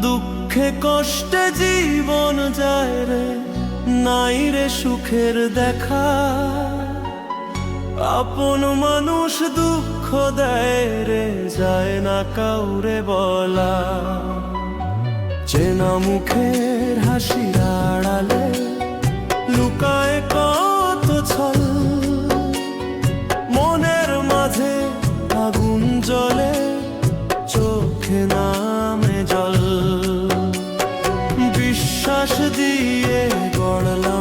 দুঃখে কষ্টে জীবন যায় রে, নাই রে সুখের দেখা। আপন মানুষ দুঃখ দেয় রে, যায় না কাউরে বলা। চেনা মুখের হাসির আড়ালে লুকায় কত ছল, মনের মাঝে আগুন জ্বলে, চোখে নামে জল। বিশ্বাস দিয়ে গড়লাম